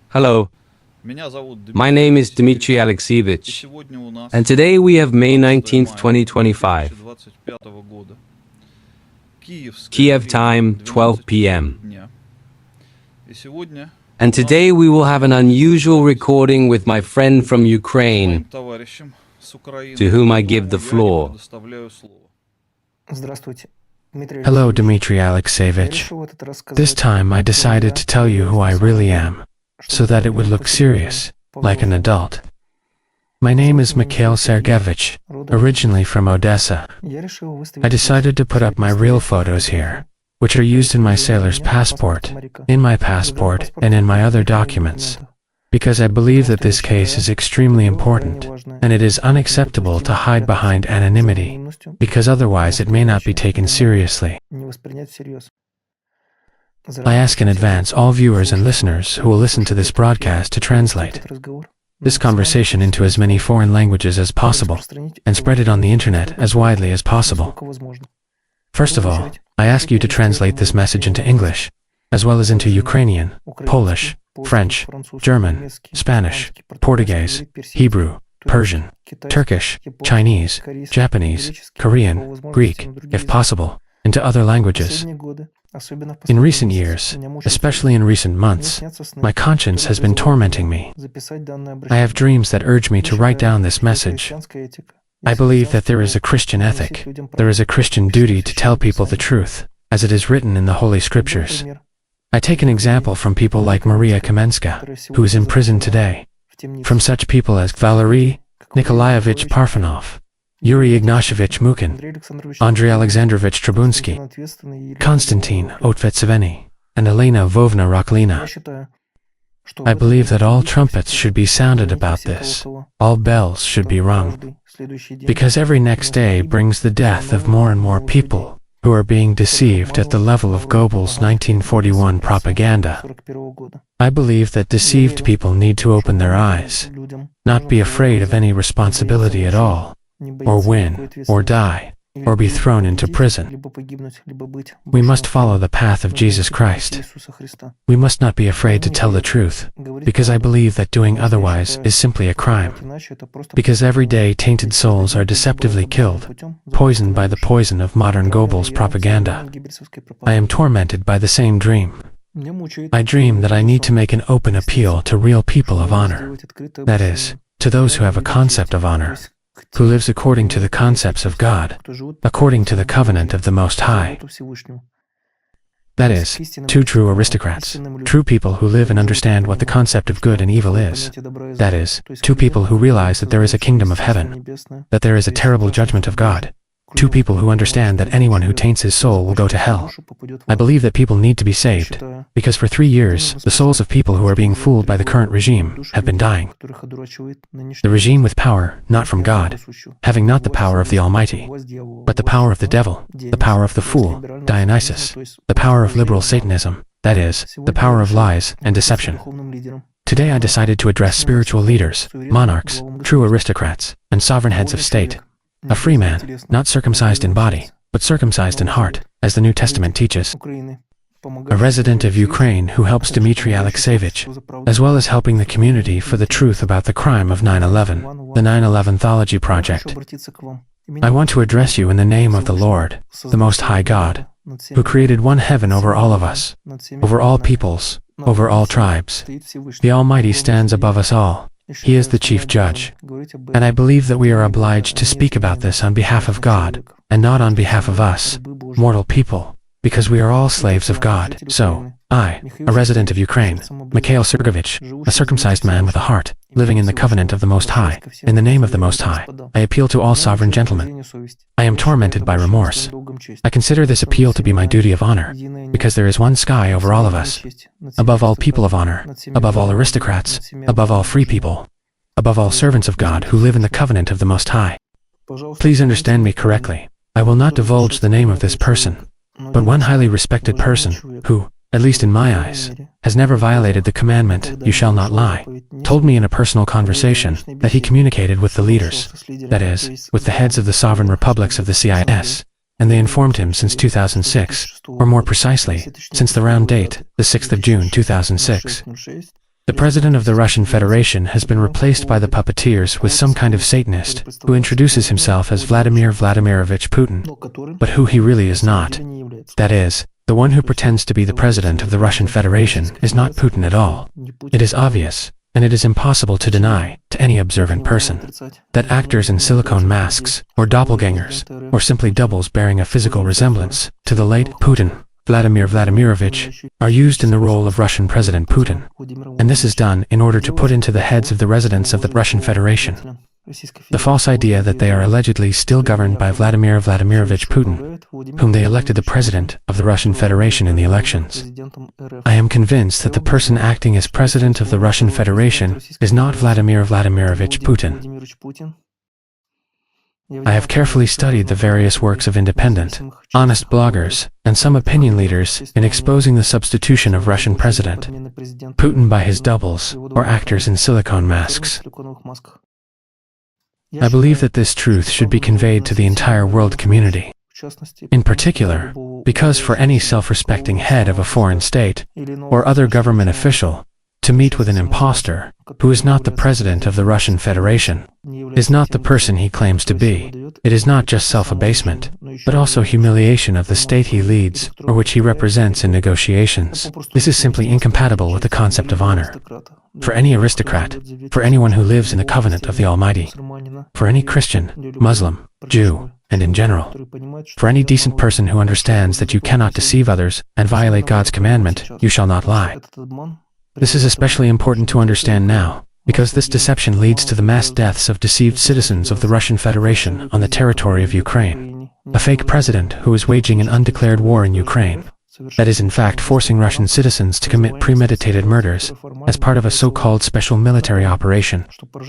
Hello, my name is Dimitri Alexeyevich, and today we have May 19th, 2025. Kiev time, 12 p.m. And today we will have an unusual recording with my friend from Ukraine, to whom I give the floor. Hello, Dimitri Alexeyevich. This time I decided to tell you who I really am, so that it would look serious, like an adult. My name is Mikhail Sergeyevich, originally from Odessa. I decided to put up my real photos here, which are used in my sailor's passport, in my passport, and in my other documents, because I believe that this case is extremely important, and it is unacceptable to hide behind anonymity, because otherwise it may not be taken seriously. I ask in advance all viewers and listeners who will listen to this broadcast to translate this conversation into as many foreign languages as possible, and spread it on the internet as widely as possible. First of all, I ask you to translate this message into English, as well as into Ukrainian, Polish, French, German, Spanish, Portuguese, Hebrew, Persian, Turkish, Chinese, Japanese, Korean, Greek, if possible, into other languages. In recent years, especially in recent months, my conscience has been tormenting me. I have dreams that urge me to write down this message. I believe that there is a Christian ethic, there is a Christian duty to tell people the truth, as it is written in the Holy Scriptures. I take an example from people like Maria Kamenska, who is in prison today, from such people as Valery Nikolaevich Parfenov, Yuri Ignatievich Mukin, Andrei Alexandrovich Trabunsky, Konstantin Otvetseveny, and Elena Vovna Raklina. I believe that all trumpets should be sounded about this, all bells should be rung, because every next day brings the death of more and more people who are being deceived at the level of Goebbels' 1941 propaganda. I believe that deceived people need to open their eyes, not be afraid of any responsibility at all, or win, or die, or be thrown into prison. We must follow the path of Jesus Christ. We must not be afraid to tell the truth, because I believe that doing otherwise is simply a crime. Because every day tainted souls are deceptively killed, poisoned by the poison of modern Goebbels propaganda. I am tormented by the same dream. I dream that I need to make an open appeal to real people of honor, that is, to those who have a concept of honor, who lives according to the concepts of God, according to the covenant of the Most High. That is, two true aristocrats, true people who live and understand what the concept of good and evil is. That is, two people who realize that there is a kingdom of heaven, that there is a terrible judgment of God. Two people who understand that anyone who taints his soul will go to hell. I believe that people need to be saved, because for 3 years, the souls of people who are being fooled by the current regime have been dying. The regime with power, not from God, having not the power of the Almighty, but the power of the devil, the power of the fool, Dionysus, the power of liberal Satanism, that is, the power of lies and deception. Today I decided to address spiritual leaders, monarchs, true aristocrats, and sovereign heads of state. A free man, not circumcised in body, but circumcised in heart, as the New Testament teaches. A resident of Ukraine who helps Dimitri Alexeyevich, as well as helping the community for the truth about the crime of 9/11, the 9/11thology project. I want to address you in the name of the Lord, the Most High God, who created one heaven over all of us, over all peoples, over all tribes. The Almighty stands above us all. He is the chief judge, and I believe that we are obliged to speak about this on behalf of God, and not on behalf of us, mortal people, because we are all slaves of God. So, I, a resident of Ukraine, Mikhail Sergeyevich, a circumcised man with a heart, living in the covenant of the Most High, in the name of the Most High, I appeal to all sovereign gentlemen. I am tormented by remorse. I consider this appeal to be my duty of honor, because there is one sky over all of us, above all people of honor, above all aristocrats, above all free people, above all servants of God who live in the covenant of the Most High. Please understand me correctly. I will not divulge the name of this person, but one highly respected person who, at least in my eyes, has never violated the commandment, "You shall not lie," told me in a personal conversation that he communicated with the leaders, that is, with the heads of the sovereign republics of the CIS, and they informed him since 2006, or more precisely, since the round date, the 6th of June 2006. The president of the Russian Federation has been replaced by the puppeteers with some kind of Satanist who introduces himself as Vladimir Vladimirovich Putin, but who he really is not. That is, the one who pretends to be the president of the Russian Federation is not Putin at all. It is obvious, and it is impossible to deny, to any observant person, that actors in silicone masks, or doppelgangers, or simply doubles bearing a physical resemblance to the late Putin, Vladimir Vladimirovich, are used in the role of Russian President Putin, and this is done in order to put into the heads of the residents of the Russian Federation the false idea that they are allegedly still governed by Vladimir Vladimirovich Putin, whom they elected the president of the Russian Federation in the elections. I am convinced that the person acting as president of the Russian Federation is not Vladimir Vladimirovich Putin. I have carefully studied the various works of independent, honest bloggers, and some opinion leaders in exposing the substitution of Russian President Putin by his doubles, or actors in silicone masks. I believe that this truth should be conveyed to the entire world community. In particular, because for any self-respecting head of a foreign state, or other government official, to meet with an impostor, who is not the president of the Russian Federation, is not the person he claims to be. It is not just self-abasement, but also humiliation of the state he leads, or which he represents in negotiations. This is simply incompatible with the concept of honor. For any aristocrat, for anyone who lives in the covenant of the Almighty, for any Christian, Muslim, Jew, and in general, for any decent person who understands that you cannot deceive others and violate God's commandment, you shall not lie. This is especially important to understand now, because this deception leads to the mass deaths of deceived citizens of the Russian Federation on the territory of Ukraine. A fake president who is waging an undeclared war in Ukraine, that is in fact forcing Russian citizens to commit premeditated murders as part of a so-called special military operation,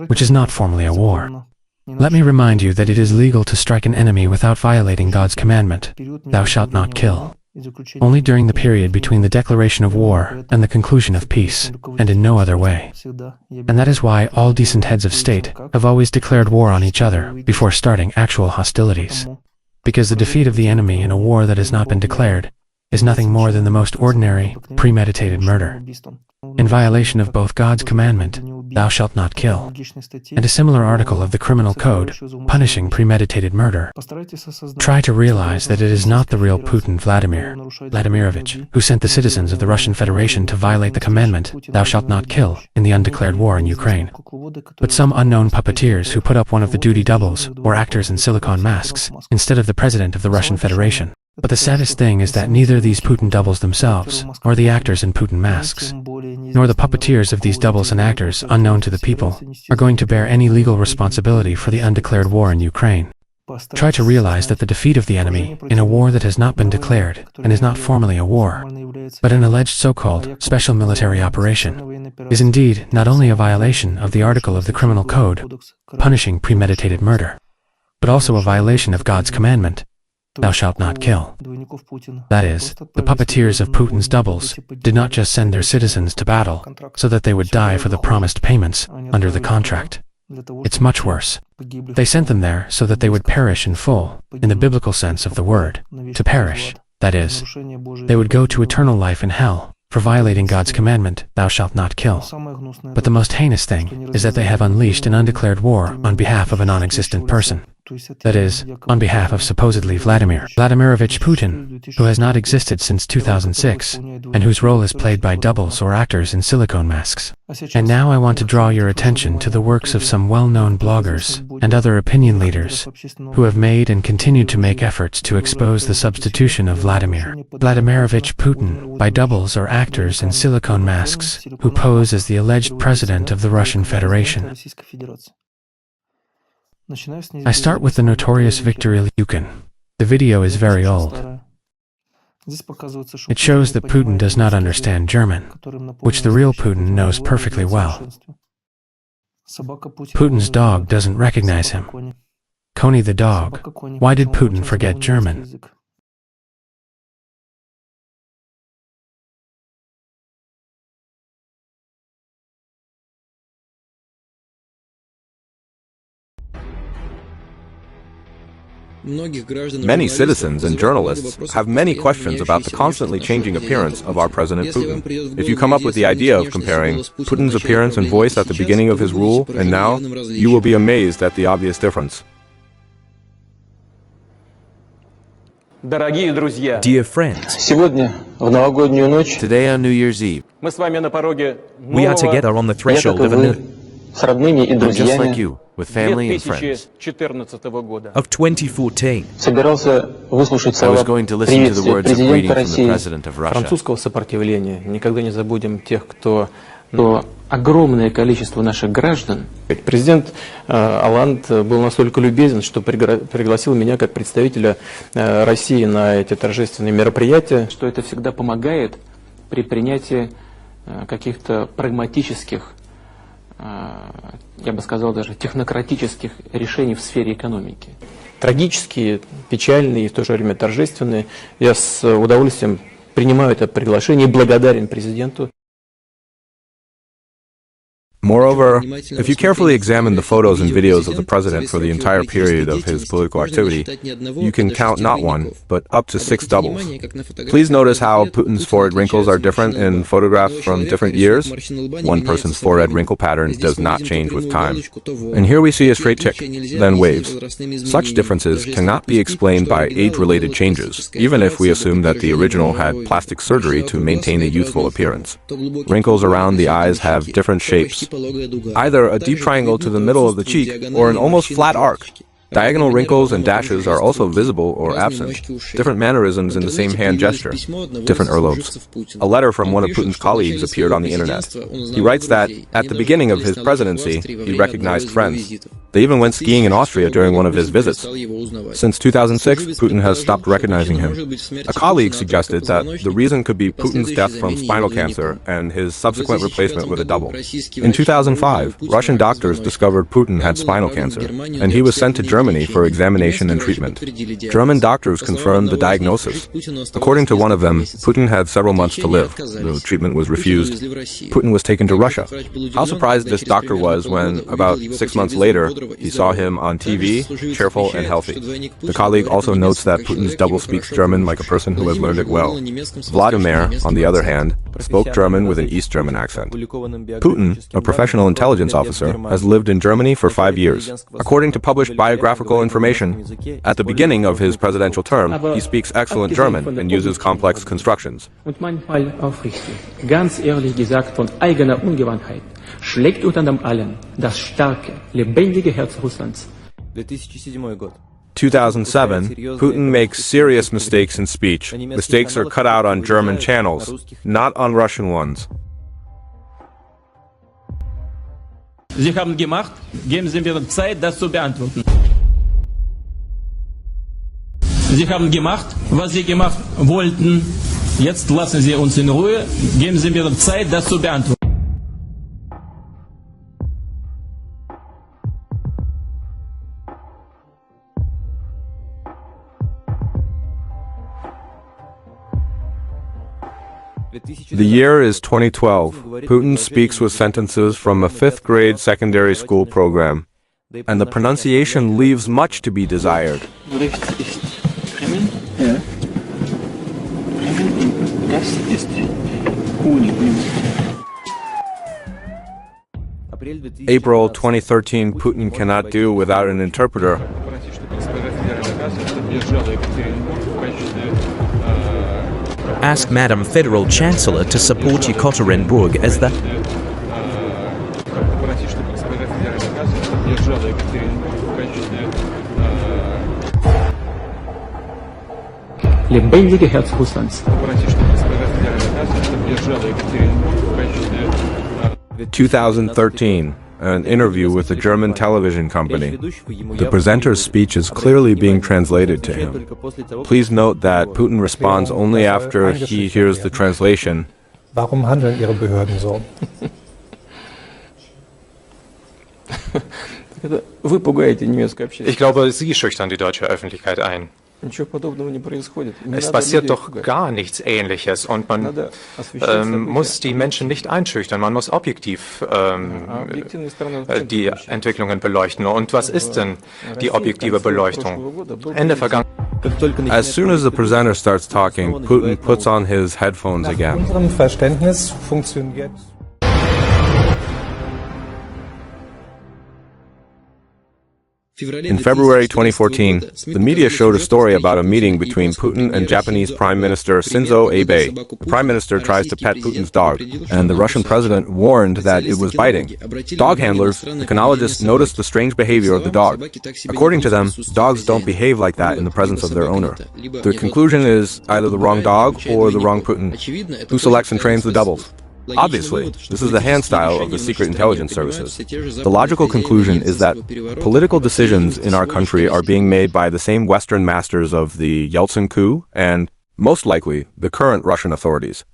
which is not formally a war. Let me remind you that it is legal to strike an enemy without violating God's commandment, "Thou shalt not kill," only during the period between the declaration of war and the conclusion of peace, and in no other way. And that is why all decent heads of state have always declared war on each other before starting actual hostilities. Because the defeat of the enemy in a war that has not been declared is nothing more than the most ordinary, premeditated murder, in violation of both God's commandment, "Thou shalt not kill," and a similar article of the Criminal Code, punishing premeditated murder. Try to realize that it is not the real Putin Vladimir Vladimirovich who sent the citizens of the Russian Federation to violate the commandment, "Thou shalt not kill," in the undeclared war in Ukraine, but some unknown puppeteers who put up one of the duty doubles, or actors in silicone masks, instead of the president of the Russian Federation. But the saddest thing is that neither these Putin doubles themselves, or the actors in Putin masks, nor the puppeteers of these doubles and actors unknown to the people, are going to bear any legal responsibility for the undeclared war in Ukraine. Try to realize that the defeat of the enemy in a war that has not been declared and is not formally a war, but an alleged so-called special military operation, is indeed not only a violation of the article of the Criminal Code, punishing premeditated murder, but also a violation of God's commandment, "Thou shalt not kill." That is, the puppeteers of Putin's doubles did not just send their citizens to battle so that they would die for the promised payments under the contract. It's much worse. They sent them there so that they would perish in full, in the biblical sense of the word, to perish. That is, they would go to eternal life in hell for violating God's commandment, "Thou shalt not kill." But the most heinous thing is that they have unleashed an undeclared war on behalf of a non-existent person. That is, on behalf of supposedly Vladimir Vladimirovich Putin, who has not existed since 2006, and whose role is played by doubles or actors in silicone masks. And now I want to draw your attention to the works of some well-known bloggers and other opinion leaders who have made and continue to make efforts to expose the substitution of Vladimir Vladimirovich Putin by doubles or actors in silicone masks who pose as the alleged president of the Russian Federation. I start with the notorious Viktor Ilyukin. The video is very old. It shows that Putin does not understand German, which the real Putin knows perfectly well. Putin's dog doesn't recognize him. Coney the dog. Why did Putin forget German? Many citizens and journalists have many questions about the constantly changing appearance of our President Putin. If you come up with the idea of comparing Putin's appearance and voice at the beginning of his rule and now, you will be amazed at the obvious difference. Dear friends, today on New Year's Eve, we are together on the threshold of a new, I'm just like you, with family and friends. Of 2014, I was going to listen to the words of greeting from the President of Russia. Французского сопротивления. Никогда не забудем тех, кто огромное количество наших граждан. Президент Оланд был настолько любезен, что пригласил меня как представителя России на эти торжественные мероприятия, что это всегда помогает при принятии каких-то прагматических, я бы сказал, даже технократических решений в сфере экономики. Трагические, печальные и в то же время торжественные. Я с удовольствием принимаю это приглашение и благодарен президенту. Moreover, if you carefully examine the photos and videos of the president for the entire period of his political activity, you can count not one, but up to 6 doubles. Please notice how Putin's forehead wrinkles are different in photographs from different years. One person's forehead wrinkle pattern does not change with time. And here we see a straight tick, then waves. Such differences cannot be explained by age-related changes, even if we assume that the original had plastic surgery to maintain a youthful appearance. Wrinkles around the eyes have different shapes, either a deep triangle to the middle of the cheek or an almost flat arc. Diagonal wrinkles and dashes are also visible or absent. Different mannerisms in the same hand gesture. Different earlobes. A letter from one of Putin's colleagues appeared on the internet. He writes that, at the beginning of his presidency, he recognized friends. They even went skiing in Austria during one of his visits. Since 2006, Putin has stopped recognizing him. A colleague suggested that the reason could be Putin's death from spinal cancer and his subsequent replacement with a double. In 2005, Russian doctors discovered Putin had spinal cancer, and he was sent to Germany for examination and treatment. German doctors confirmed the diagnosis. According to one of them, Putin had several months to live. The treatment was refused. Putin was taken to Russia. How surprised this doctor was when, about 6 months later, he saw him on TV, cheerful and healthy. The colleague also notes that Putin's double speaks German like a person who has learned it well. Vladimir, on the other hand, spoke German with an East German accent. Putin, a professional intelligence officer, has lived in Germany for 5 years. According to published biographical information, at the beginning of his presidential term, he speaks excellent German and uses complex constructions. Ganz ehrlich gesagt, von eigener Ungewohnheit schlägt unter dem allen das starke, lebendige Herz Russlands. 2007, Putin makes serious mistakes in speech. Mistakes are cut out on German channels, not on Russian ones. Sie haben gemacht, geben Sie mir Zeit, das zu beantworten. Sie haben gemacht, was Sie gemacht wollten. Jetzt lassen Sie uns in Ruhe, geben Sie mir Zeit, das zu beantworten. The year is 2012. Putin speaks with sentences from a 5th grade secondary school program, and the pronunciation leaves much to be desired. April 2013, Putin cannot do without an interpreter. Ask Madam Federal Chancellor to support Yekaterinburg as the Lebendige Herz Russlands. 2013, an interview with a German television company. The presenter's speech is clearly being translated to him. Please note that Putin responds only after he hears the translation. Warum handeln Ihre Behörden so? Вы пугаете немецкое общество. Ich glaube, Sie schüchtern die deutsche Öffentlichkeit ein. Es passiert doch gar nichts Ähnliches und man muss die Menschen nicht einschüchtern, man muss objektiv die Entwicklungen beleuchten. Und was ist denn die objektive Beleuchtung? Ende Vergangenheit. As soon as the presenter starts talking, Putin puts on his headphones again. Nach unserem Verständnis funktioniert In February 2014, the media showed a story about a meeting between Putin and Japanese Prime Minister Shinzo Abe. The Prime Minister tries to pet Putin's dog, and the Russian president warned that it was biting. Dog handlers, the kinologists, noticed the strange behavior of the dog. According to them, dogs don't behave like that in the presence of their owner. The conclusion is either the wrong dog or the wrong Putin, who selects and trains the doubles. Obviously, this is the hand style of the secret intelligence services. The logical conclusion is that political decisions in our country are being made by the same Western masters of the Yeltsin coup and, most likely, the current Russian authorities.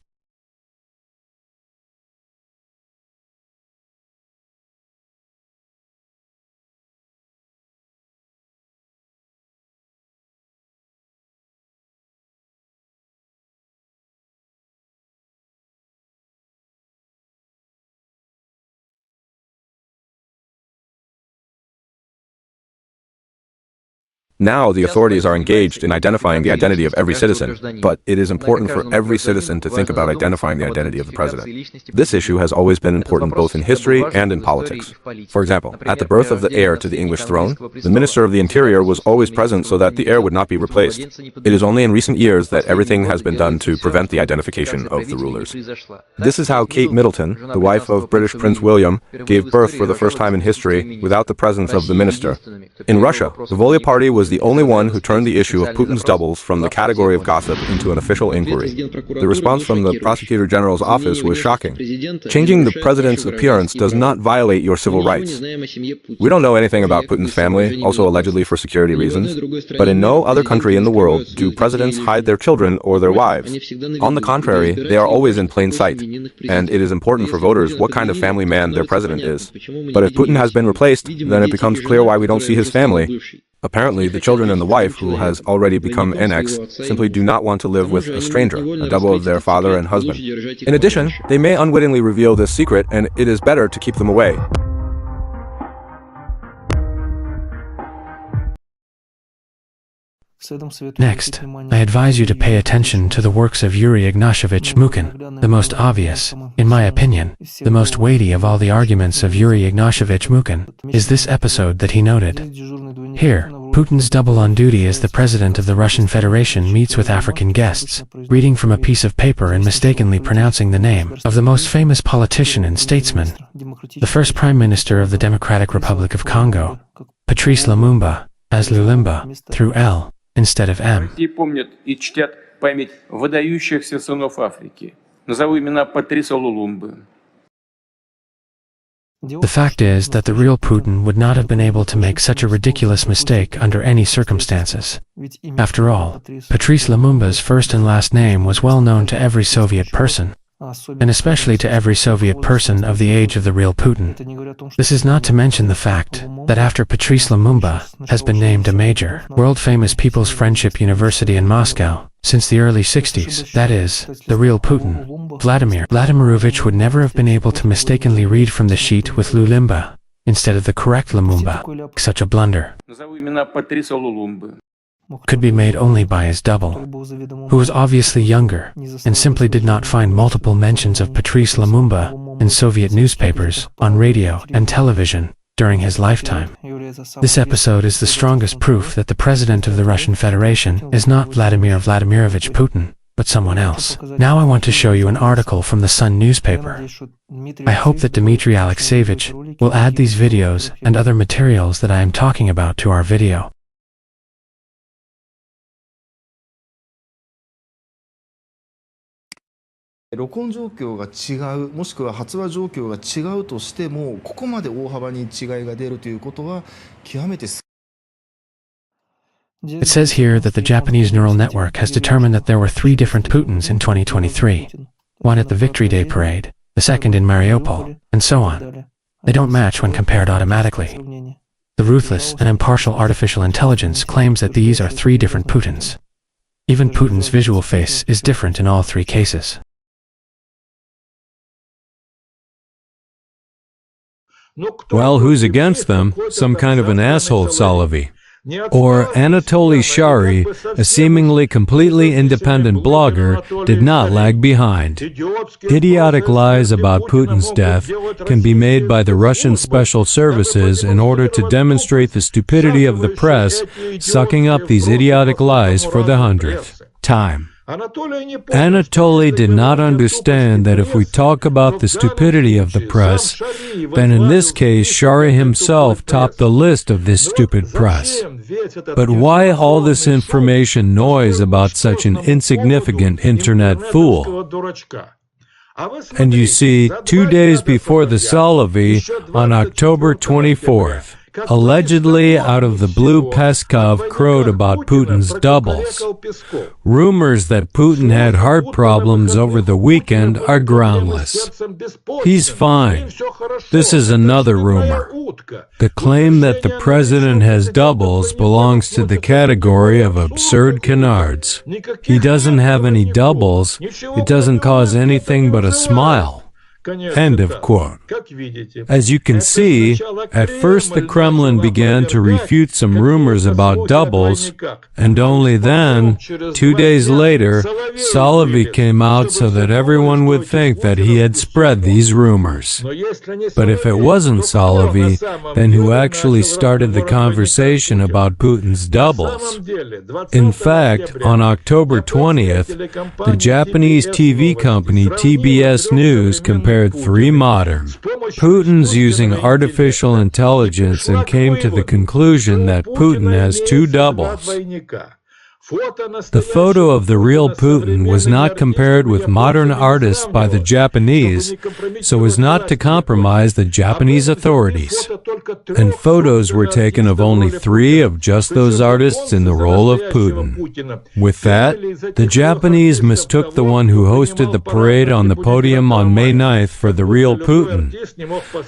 Now the authorities are engaged in identifying the identity of every citizen, but it is important for every citizen to think about identifying the identity of the president. This issue has always been important both in history and in politics. For example, at the birth of the heir to the English throne, the Minister of the Interior was always present so that the heir would not be replaced. It is only in recent years that everything has been done to prevent the identification of the rulers. This is how Kate Middleton, the wife of British Prince William, gave birth for the first time in history without the presence of the minister. In Russia, the Volia party was the only one who turned the issue of Putin's doubles from the category of gossip into an official inquiry. The response from the Prosecutor General's office was shocking. Changing the president's appearance does not violate your civil rights. We don't know anything about Putin's family, also allegedly for security reasons, but in no other country in the world do presidents hide their children or their wives. On the contrary, they are always in plain sight, and it is important for voters what kind of family man their president is. But if Putin has been replaced, then it becomes clear why we don't see his family. Apparently, the children and the wife, who has already become NX, simply do not want to live with a stranger, a double of their father and husband. In addition, they may unwittingly reveal this secret, and it is better to keep them away. Next, I advise you to pay attention to the works of Yuri Ignatievich Mukhin. The most obvious, in my opinion, the most weighty of all the arguments of Yuri Ignatievich Mukhin, is this episode that he noted. Here, Putin's double on duty as the president of the Russian Federation meets with African guests, reading from a piece of paper and mistakenly pronouncing the name of the most famous politician and statesman, the first Prime Minister of the Democratic Republic of Congo, Patrice Lumumba, as Lulimba, through L, instead of M. Помнят и чтят память выдающихся сынов Африки. Назову имена Патриса Лулумбы. The fact is that the real Putin would not have been able to make such a ridiculous mistake under any circumstances. After all, Patrice Lumumba's first and last name was well known to every Soviet person, and especially to every Soviet person of the age of the real Putin. This is not to mention the fact that after Patrice Lumumba has been named a major, world-famous People's Friendship University in Moscow, since the early 60s, that is, the real Putin, Vladimir Vladimirovich would never have been able to mistakenly read from the sheet with Lulimba, instead of the correct Lumumba. Such a blunder could be made only by his double, who was obviously younger, and simply did not find multiple mentions of Patrice Lumumba in Soviet newspapers, on radio and television, during his lifetime. This episode is the strongest proof that the president of the Russian Federation is not Vladimir Vladimirovich Putin, but someone else. Now I want to show you an article from the Sun newspaper. I hope that Dimitri Alexeyevich will add these videos and other materials that I am talking about to our video. It says here that the Japanese neural network has determined that there were 3 different Putins in 2023. One at the Victory Day parade, the second in Mariupol, and so on. They don't match when compared automatically. The ruthless and impartial artificial intelligence claims that these are three different Putins. Even Putin's visual face is different in all three cases. Well, who's against them? Some kind of an asshole Solovey. Or Anatoly Shary, a seemingly completely independent blogger, did not lag behind. Idiotic lies about Putin's death can be made by the Russian special services in order to demonstrate the stupidity of the press, sucking up these idiotic lies for the 100th time. Anatoly did not understand that if we talk about the stupidity of the press, then in this case Shary himself topped the list of this stupid press. But why all this information noise about such an insignificant internet fool? And you see, 2 days before the Solovey, on October 24th, allegedly out of the blue, Peskov crowed about Putin's doubles. Rumors that Putin had heart problems over the weekend are groundless. He's fine. This is another rumor. The claim that the president has doubles belongs to the category of absurd canards. He doesn't have any doubles. It doesn't cause anything but a smile. End of quote. As you can see, at first the Kremlin began to refute some rumors about doubles, and only then, 2 days later, Solovey came out so that everyone would think that he had spread these rumors. But if it wasn't Solovey, then who actually started the conversation about Putin's doubles? In fact, on October 20th, the Japanese TV company TBS News compared three modern Putins using artificial intelligence and came to the conclusion that Putin has two doubles. The photo of the real Putin was not compared with modern artists by the Japanese, so as not to compromise the Japanese authorities. And photos were taken of only 3 of just those artists in the role of Putin. With that, the Japanese mistook the one who hosted the parade on the podium on May 9th for the real Putin,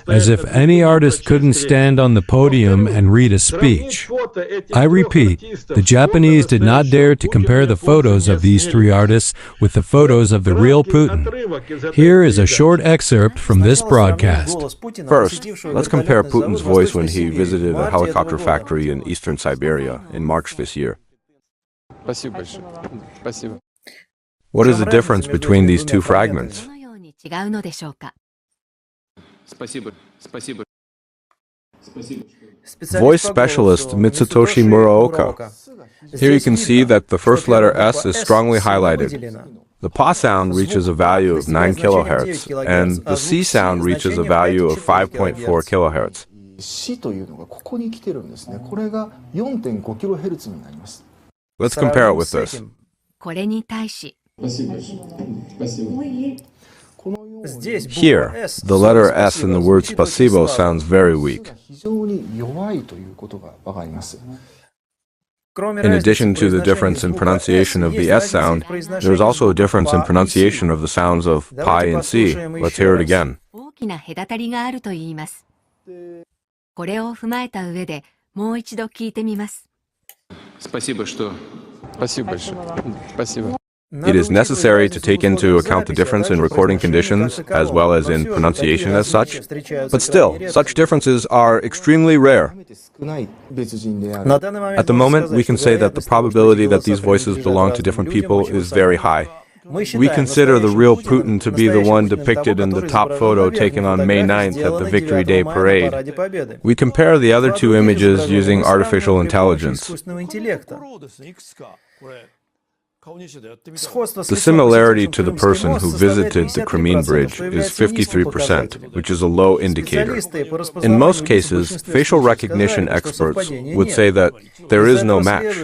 as if any artist couldn't stand on the podium and read a speech. I repeat, the Japanese did not dare to compare the photos of these 3 artists with the photos of the real Putin. Here is a short excerpt from this broadcast. First, let's compare Putin's voice when he visited a helicopter factory in eastern Siberia in March this year. What is the difference between these 2 fragments? Voice specialist Mitsutoshi Muraoka. Here you can see that the first letter S is strongly highlighted. The PA sound reaches a value of 9 kHz, and the C sound reaches a value of 5.4 kHz. Let's compare it with this. Here, the letter S in the word spasibo sounds very weak. In addition to the difference in pronunciation of the S sound, there is also a difference in pronunciation of the sounds of pi and C. Let's hear it again. It is necessary to take into account the difference in recording conditions, as well as in pronunciation as such. But still, such differences are extremely rare. At the moment, we can say that the probability that these voices belong to different people is very high. We consider the real Putin to be the one depicted in the top photo taken on May 9th at the Victory Day parade. We compare the other 2 images using artificial intelligence. The similarity to the person who visited the Crimean Bridge is 53%, which is a low indicator. In most cases, facial recognition experts would say that there is no match.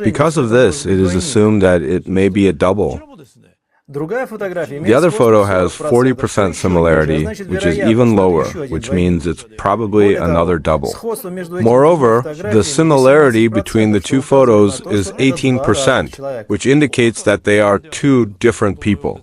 Because of this, it is assumed that it may be a double. The other photo has 40% similarity, which is even lower, which means it's probably another double. Moreover, the similarity between the 2 photos is 18%, which indicates that they are 2 different people.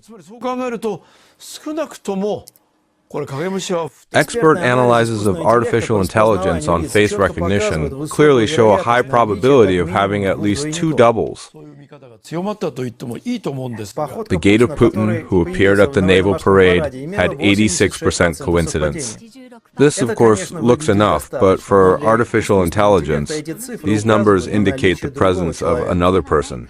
Expert analyses of artificial intelligence on face recognition clearly show a high probability of having at least two doubles. The gait of Putin, who appeared at the naval parade, had 86% coincidence. This, of course, looks enough, but for artificial intelligence, these numbers indicate the presence of another person.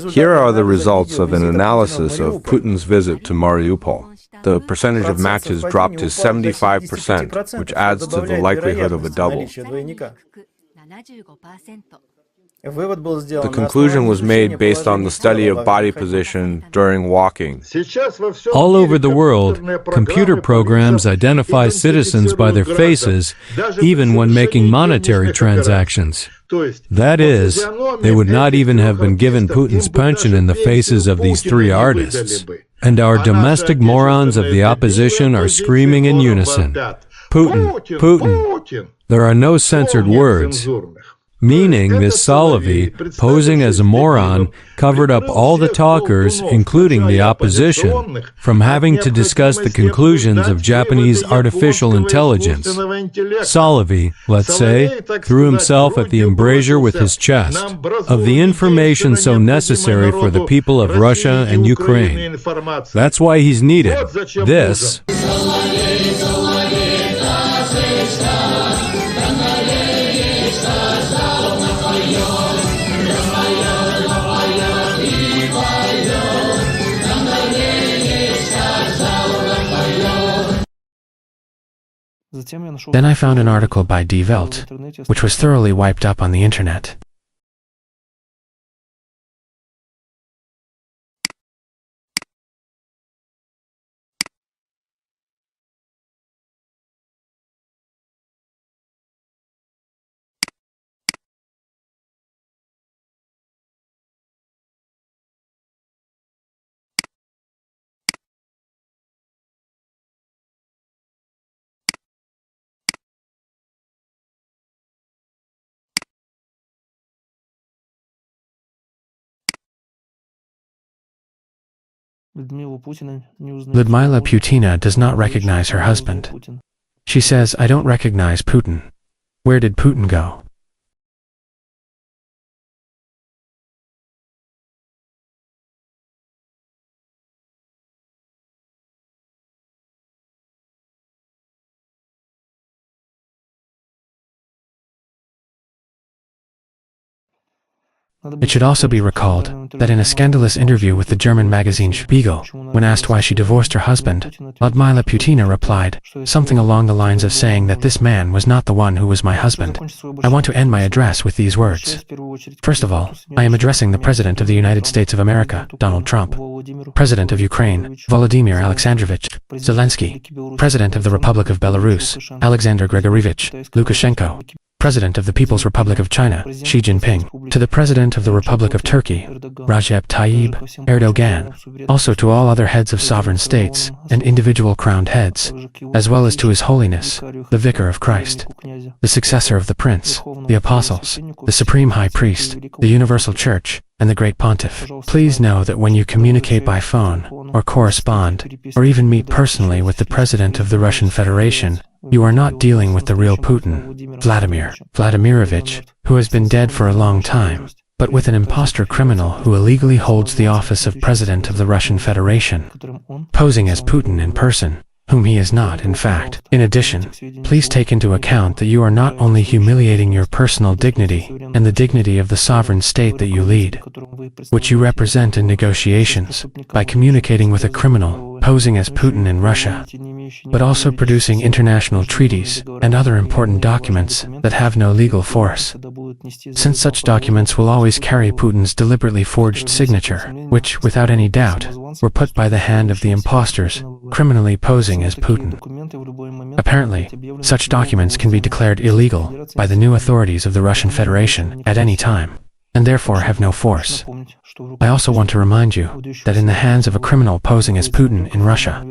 Here are the results of an analysis of Putin's visit to Mariupol. The percentage of matches dropped to 75%, which adds to the likelihood of a double. The conclusion was made based on the study of body position during walking. All over the world, computer programs identify citizens by their faces, even when making monetary transactions. That is, they would not even have been given Putin's pension in the faces of these three artists. And our domestic morons of the opposition are screaming in unison, "Putin, Putin." There are no censored words. Meaning this Solovey, posing as a moron, covered up all the talkers, including the opposition, from having to discuss the conclusions of Japanese artificial intelligence. Solovey, let's say, threw himself at the embrasure with his chest of the information so necessary for the people of Russia and Ukraine. That's why he's needed. This Then I found an article by Die Welt, which was thoroughly wiped up on the internet. Lyudmila Putina does not recognize her husband. She says, "I don't recognize Putin. Where did Putin go?" It should also be recalled that in a scandalous interview with the German magazine Spiegel, when asked why she divorced her husband, Lyudmila Putina replied, something along the lines of saying that this man was not the one who was my husband. I want to end my address with these words. First of all, I am addressing the President of the United States of America, Donald Trump, President of Ukraine, Volodymyr Alexandrovich Zelensky, President of the Republic of Belarus, Alexander Grigorievich Lukashenko, President of the People's Republic of China, Xi Jinping, to the President of the Republic of Turkey, Recep Tayyip Erdogan, also to all other heads of sovereign states and individual crowned heads, as well as to His Holiness, the Vicar of Christ, the successor of the Prince, the Apostles, the Supreme High Priest, the Universal Church, and the Great Pontiff. Please know that when you communicate by phone, or correspond, or even meet personally with the President of the Russian Federation, you are not dealing with the real Putin, Vladimir Vladimirovich, who has been dead for a long time, but with an imposter criminal who illegally holds the office of President of the Russian Federation, posing as Putin in person, whom he is not, in fact. In addition, please take into account that you are not only humiliating your personal dignity and the dignity of the sovereign state that you lead, which you represent in negotiations, by communicating with a criminal posing as Putin in Russia, but also producing international treaties and other important documents that have no legal force, since such documents will always carry Putin's deliberately forged signature, which, without any doubt, were put by the hand of the impostors, criminally posing as Putin. Apparently, such documents can be declared illegal by the new authorities of the Russian Federation at any time, and therefore have no force. I also want to remind you that in the hands of a criminal posing as Putin in Russia,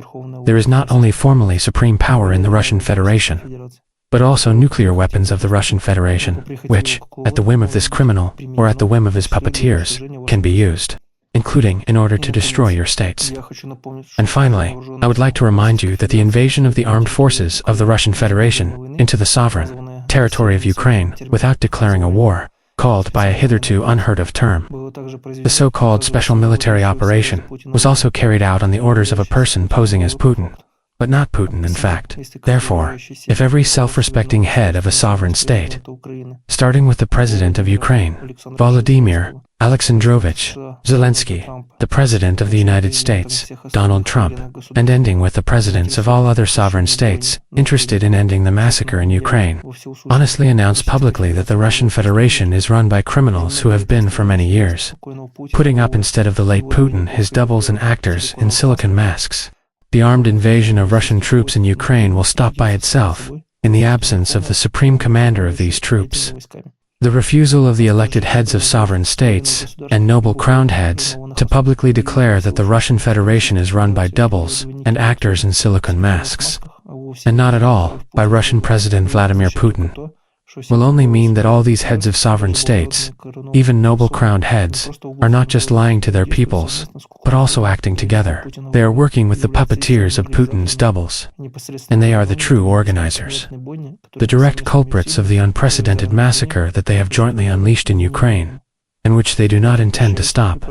there is not only formally supreme power in the Russian Federation, but also nuclear weapons of the Russian Federation, which, at the whim of this criminal, or at the whim of his puppeteers, can be used. including in order to destroy your states. And finally, I would like to remind you that the invasion of the armed forces of the Russian Federation into the sovereign territory of Ukraine without declaring a war, called by a hitherto unheard-of term, the so-called special military operation, was also carried out on the orders of a person posing as Putin, but not Putin in fact. Therefore, if every self-respecting head of a sovereign state, starting with the President of Ukraine, Volodymyr Alexandrovich Zelensky, the President of the United States, Donald Trump, and ending with the presidents of all other sovereign states interested in ending the massacre in Ukraine, honestly announce publicly that the Russian Federation is run by criminals who have been for many years, putting up instead of the late Putin his doubles and actors in silicon masks, the armed invasion of Russian troops in Ukraine will stop by itself, in the absence of the supreme commander of these troops. The refusal of the elected heads of sovereign states, and noble crowned heads, to publicly declare that the Russian Federation is run by doubles and actors in silicon masks, and not at all by Russian President Vladimir Putin, will only mean that all these heads of sovereign states, even noble crowned heads, are not just lying to their peoples, but also acting together. They are working with the puppeteers of Putin's doubles, and they are the true organizers, the direct culprits of the unprecedented massacre that they have jointly unleashed in Ukraine, and which they do not intend to stop.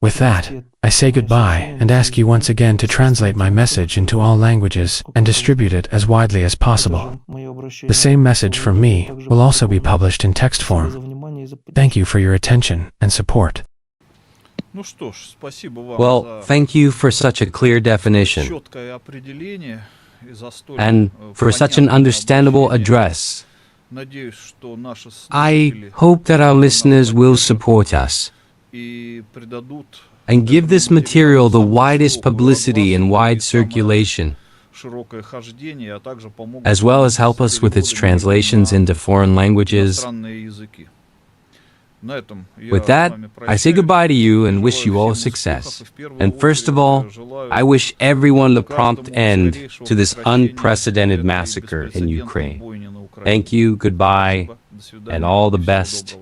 With that, I say goodbye and ask you once again to translate my message into all languages and distribute it as widely as possible. The same message from me will also be published in text form. Thank you for your attention and support. Well, thank you for such a clear definition and for such an understandable address. I hope that our listeners will support us and give this material the widest publicity and wide circulation, as well as help us with its translations into foreign languages. With that, I say goodbye to you and wish you all success. And first of all, I wish everyone the prompt end to this unprecedented massacre in Ukraine. Thank you, goodbye, and all the best.